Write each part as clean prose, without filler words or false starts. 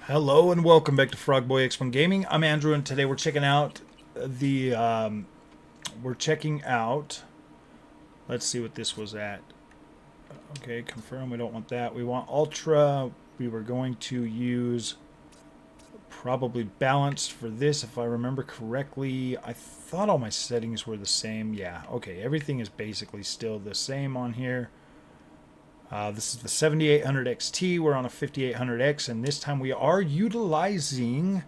Hello and welcome back to Frogboy X1 Gaming. I'm Andrew, and today we're checking out Let's see what this was at. Okay, confirm. We don't want that. We want Ultra. We were going to use probably balanced for this, if I remember correctly. I thought all my settings were the same. Yeah. Okay, everything is basically still the same on here. This is the 7800 XT. We're on a 5800X, and this time we are utilizing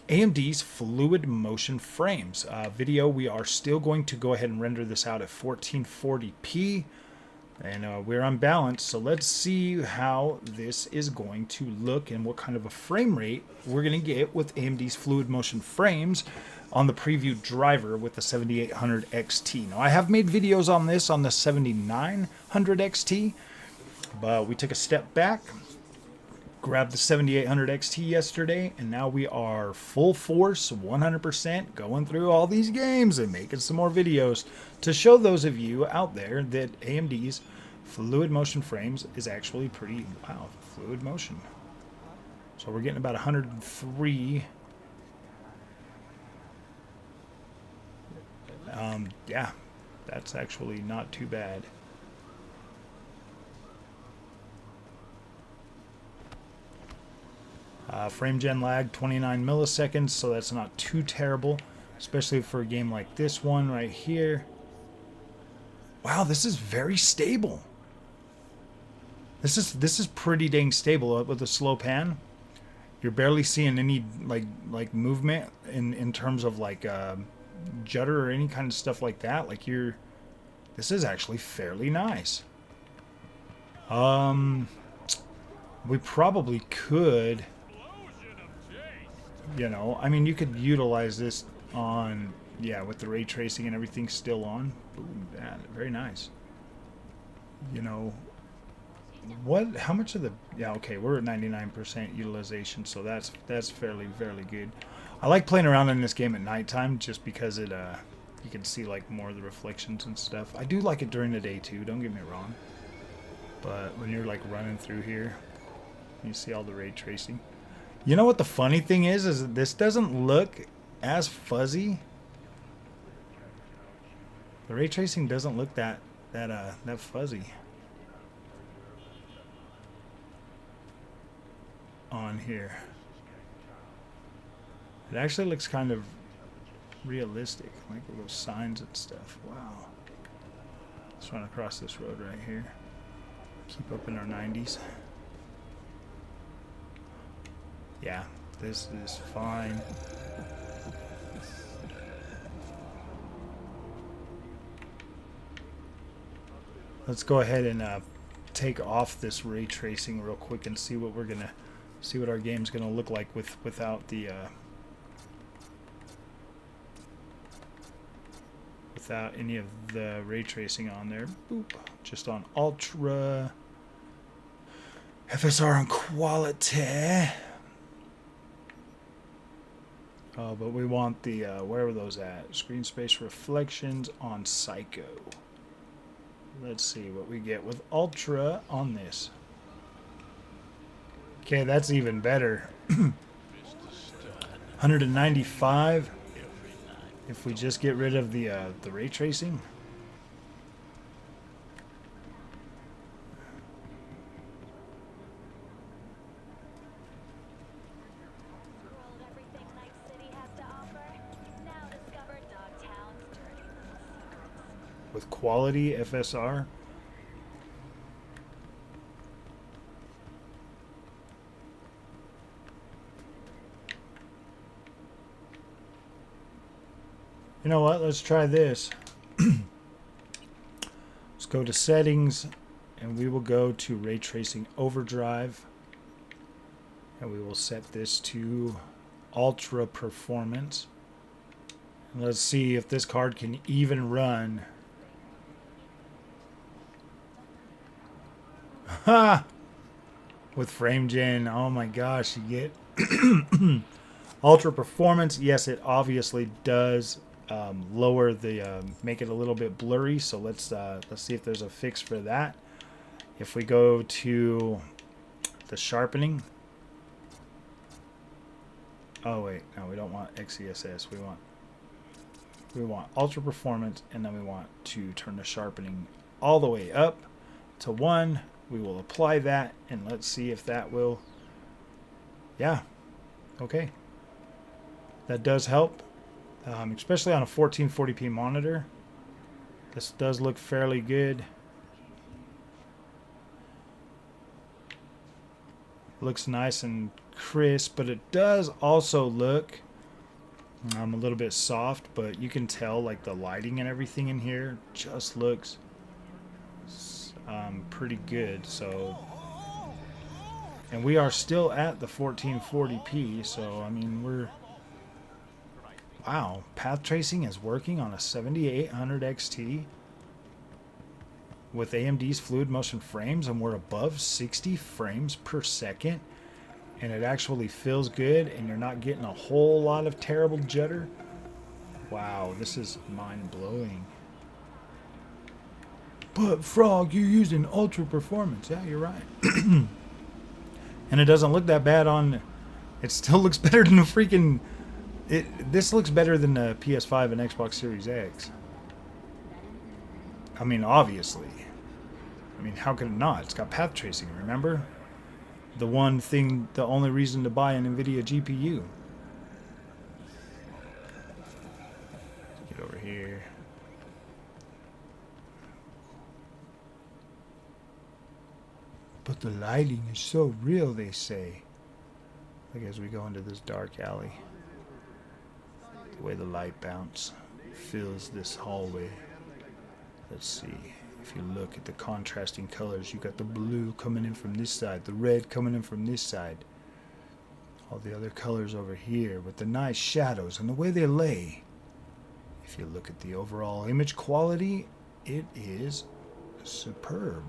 AMD's fluid motion frames. Video, we are still going to go ahead and render this out at 1440p, and we're unbalanced. So let's see how this is going to look and what kind of a frame rate we're going to get with AMD's fluid motion frames on the preview driver with the 7800 XT. Now, I have made videos on this on the 7900 XT. But we took a step back, grabbed the 7800 XT yesterday, and now we are full force, 100% going through all these games and making some more videos to show those of you out there that AMD's fluid motion frames is actually pretty, wow, fluid motion. So we're getting about 103. Yeah, that's actually not too bad. Frame gen lag 29 milliseconds, so that's not too terrible, especially for a game like this one right here. Wow, this is very stable. This is pretty dang stable with a slow pan. You're barely seeing any like movement in terms of like judder or any kind of stuff like that. This is actually fairly nice. We probably could. I mean, you could utilize this on, yeah, with the ray tracing and everything still on. Ooh, that, very nice. How much of the, yeah, okay, we're at 99% utilization, so that's fairly good. I like playing around in this game at nighttime just because it, you can see like more of the reflections and stuff. I do like it during the day too, don't get me wrong. But when you're like running through here, you see all the ray tracing. You know what the funny thing is that this doesn't look as fuzzy. The ray tracing doesn't look that fuzzy on here. It actually looks kind of realistic, like with those signs and stuff. Wow. Let's run across this road right here. Keep up in our 90s. Yeah, this is fine. Let's go ahead and take off this ray tracing real quick and see what our game's gonna look like without the without any of the ray tracing on there. Boop. Just on ultra. FSR on quality. Oh, but we want the, where were those at? Screen space reflections on Psycho. Let's see what we get with Ultra on this. Okay, that's even better. 195. If we just get rid of the ray tracing. With quality FSR. You know what? Let's try this. Let's go to settings, and we will go to ray tracing overdrive, and we will set this to ultra performance. And let's see if this card can even run. Ha! With frame gen, oh my gosh, you get ultra performance. Yes, it obviously does lower the make it a little bit blurry. So let's see if there's a fix for that. If we go to the sharpening, Oh wait, no, we don't want XESS. We want ultra performance, and then we want to turn the sharpening all the way up to 1. We will apply that, and let's see if that will. Yeah, okay. That does help, especially on a 1440p monitor. This does look fairly good. Looks nice and crisp, but it does also look a little bit soft, but you can tell like the lighting and everything in here just looks pretty good. So, and we are still at the 1440p, so I mean wow, path tracing is working on a 7800 XT with AMD's fluid motion frames, and we're above 60 frames per second, and it actually feels good, and you're not getting a whole lot of terrible jitter. Wow, this is mind-blowing. But Frog, you're using ultra performance. Yeah, you're right. And it doesn't look that bad on. It still looks better than the freaking. This looks better than the PS5 and Xbox Series X. I mean, obviously. I mean, how could it not? It's got path tracing, remember? The only reason to buy an NVIDIA GPU. Get over here. But the lighting is so real, they say. Like as we go into this dark alley. The way the light bounce fills this hallway. Let's see. If you look at the contrasting colors, you got the blue coming in from this side, the red coming in from this side. All the other colors over here with the nice shadows and the way they lay. If you look at the overall image quality, it is superb.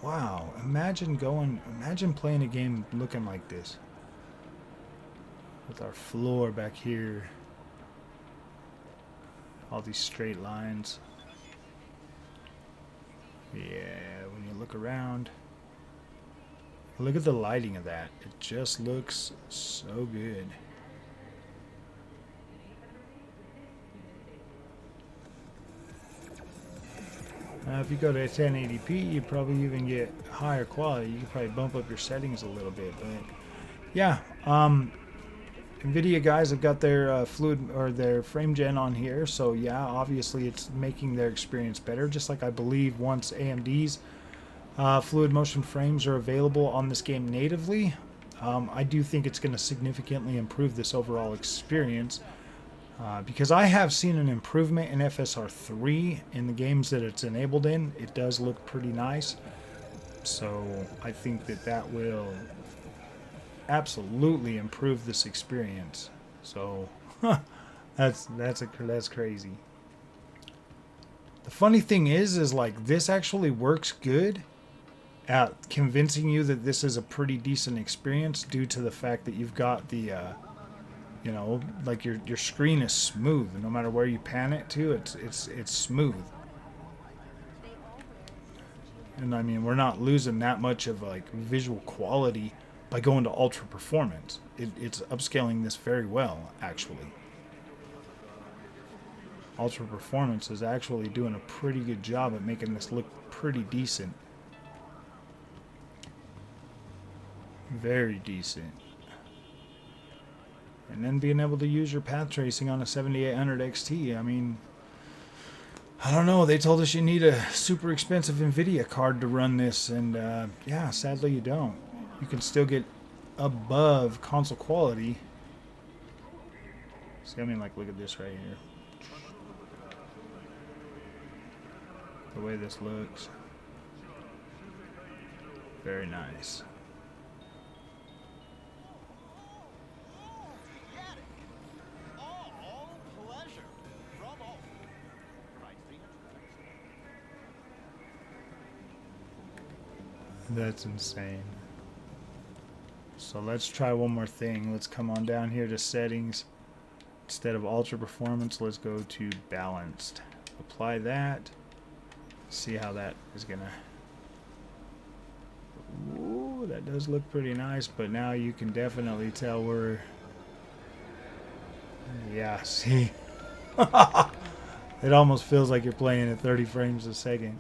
Wow, imagine playing a game looking like this. With our floor back here. All these straight lines. Yeah, when you look around, look at the lighting of that. It just looks so good. If you go to 1080p, you probably even get higher quality. You can probably bump up your settings a little bit, but yeah. NVIDIA guys have got their fluid or their frame gen on here, so yeah, obviously it's making their experience better. Just like I believe once AMD's fluid motion frames are available on this game natively, I do think it's going to significantly improve this overall experience. Because I have seen an improvement in FSR3 in the games that it's enabled in. It does look pretty nice. So I think that will absolutely improve this experience. So that's crazy. The funny thing is like this actually works good at convincing you that this is a pretty decent experience due to the fact that you've got the you know, like your screen is smooth. No matter where you pan it to, it's smooth. And I mean, we're not losing that much of like visual quality by going to ultra performance. It's upscaling this very well, actually. Ultra performance is actually doing a pretty good job at making this look pretty decent. Very decent. And then being able to use your path tracing on a 7800 XT. I mean, I don't know. They told us you need a super expensive NVIDIA card to run this. And yeah, sadly you don't. You can still get above console quality. See, I mean, like, look at this right here. The way this looks. Very nice. That's insane. So let's try one more thing. Let's come on down here to settings. Instead of ultra performance, let's go to balanced. Apply that. See how that is gonna. Ooh, that does look pretty nice, but now you can definitely tell we're... Yeah, see? It almost feels like you're playing at 30 frames a second.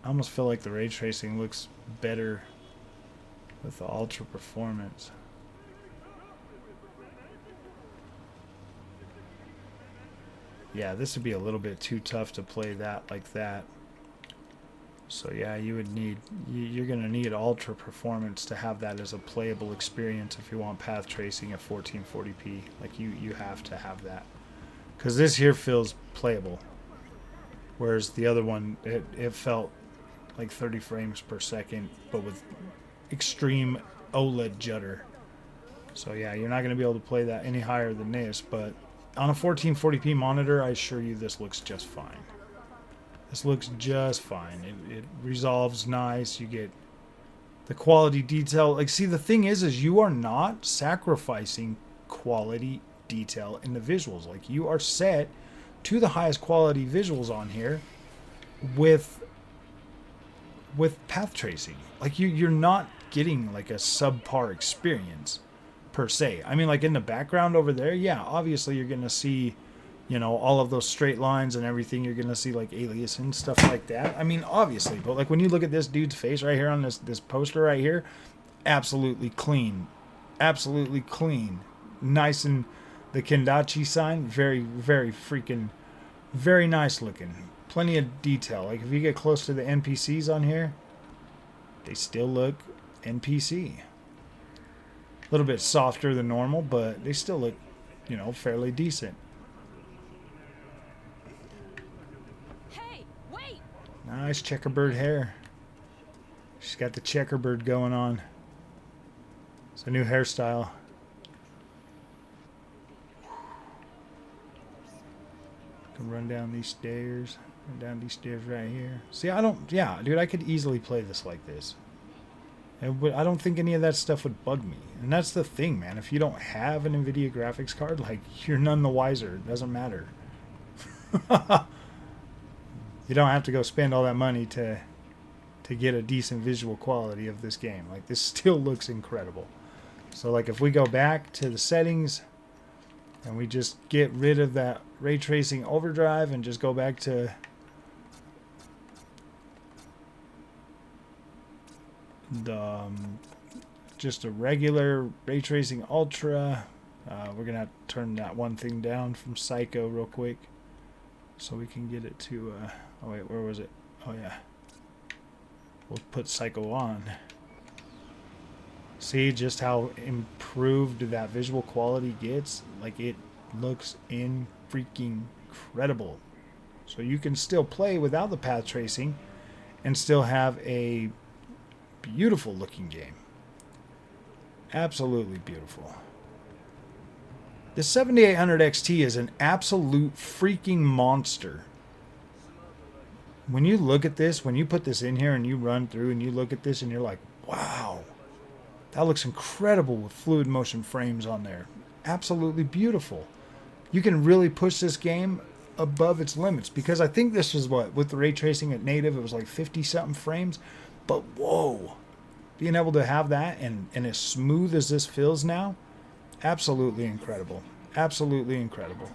I almost feel like the ray tracing looks better with the ultra performance. Yeah, this would be a little bit too tough to play that like that. So yeah, you would need, you're going to need ultra performance to have that as a playable experience if you want path tracing at 1440p. Like you have to have that. Because this here feels playable. Whereas the other one, it felt like 30 frames per second, but with extreme OLED judder. So yeah, you're not going to be able to play that any higher than this, but on a 1440p monitor, I assure you this looks just fine. This looks just fine. It resolves nice. You get the quality detail. Like, see, the thing is you are not sacrificing quality detail in the visuals. Like, you are set to the highest quality visuals on here with path tracing. Like, you're not getting like a subpar experience per se. I mean, like in the background over there, yeah, obviously you're gonna see, you know, all of those straight lines and everything. You're gonna see like alias and stuff like that. I mean, obviously, but like when you look at this dude's face right here on this poster right here, absolutely clean, absolutely clean, nice. And the Kendachi sign, very freaking very nice looking. Plenty of detail. Like if you get close to the NPCs on here, they still look NPC. A little bit softer than normal, but they still look, you know, fairly decent. Hey, wait! Nice checkerbird hair. She's got the checkerbird going on. It's a new hairstyle. Can run down these stairs. Run down these stairs right here. See, yeah, dude, I could easily play this like this. I don't think any of that stuff would bug me. And that's the thing, man. If you don't have an NVIDIA graphics card, like, you're none the wiser. It doesn't matter. You don't have to go spend all that money to get a decent visual quality of this game. Like, this still looks incredible. So, like, if we go back to the settings and we just get rid of that ray tracing overdrive and just go back to the just a regular ray tracing ultra, we're gonna have to turn that one thing down from Psycho real quick so we can get it to oh wait, where was it? Oh yeah, we'll put Psycho on. See just how improved that visual quality gets. Like, it looks freaking incredible. So you can still play without the path tracing and still have a beautiful looking game. Absolutely beautiful. The 7800 XT is an absolute freaking monster. When you look at this, when you put this in here and you run through and you look at this and you're like, wow, that looks incredible with fluid motion frames on there. Absolutely beautiful. You can really push this game above its limits, because I think this is what, with the ray tracing at native, it was like 50 something frames. But whoa, being able to have that and as smooth as this feels now, absolutely incredible. Absolutely incredible.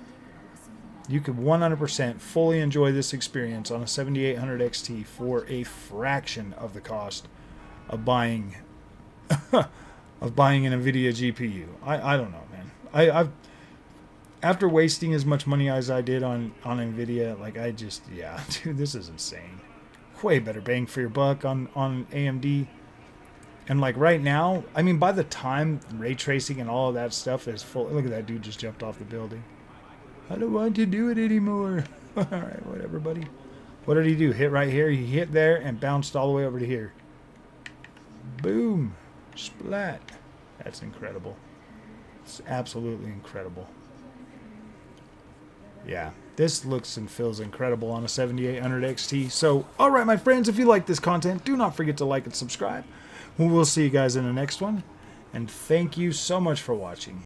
You could 100% fully enjoy this experience on a 7800 XT for a fraction of the cost of buying an NVIDIA GPU. I don't know, man. I've after wasting as much money as I did on NVIDIA, like, yeah, dude, this is insane. Way better bang for your buck on AMD. And like right now, I mean, by the time ray tracing and all of that stuff is full, look at that dude just jumped off the building. I don't want to do it anymore. All right, whatever, buddy. What did he do? Hit right here. He hit there and bounced all the way over to here. Boom. Splat. That's incredible. It's absolutely incredible. Yeah, this looks and feels incredible on a 7800 XT. So, all right, my friends, if you like this content, do not forget to like and subscribe. We'll see you guys in the next one. And thank you so much for watching.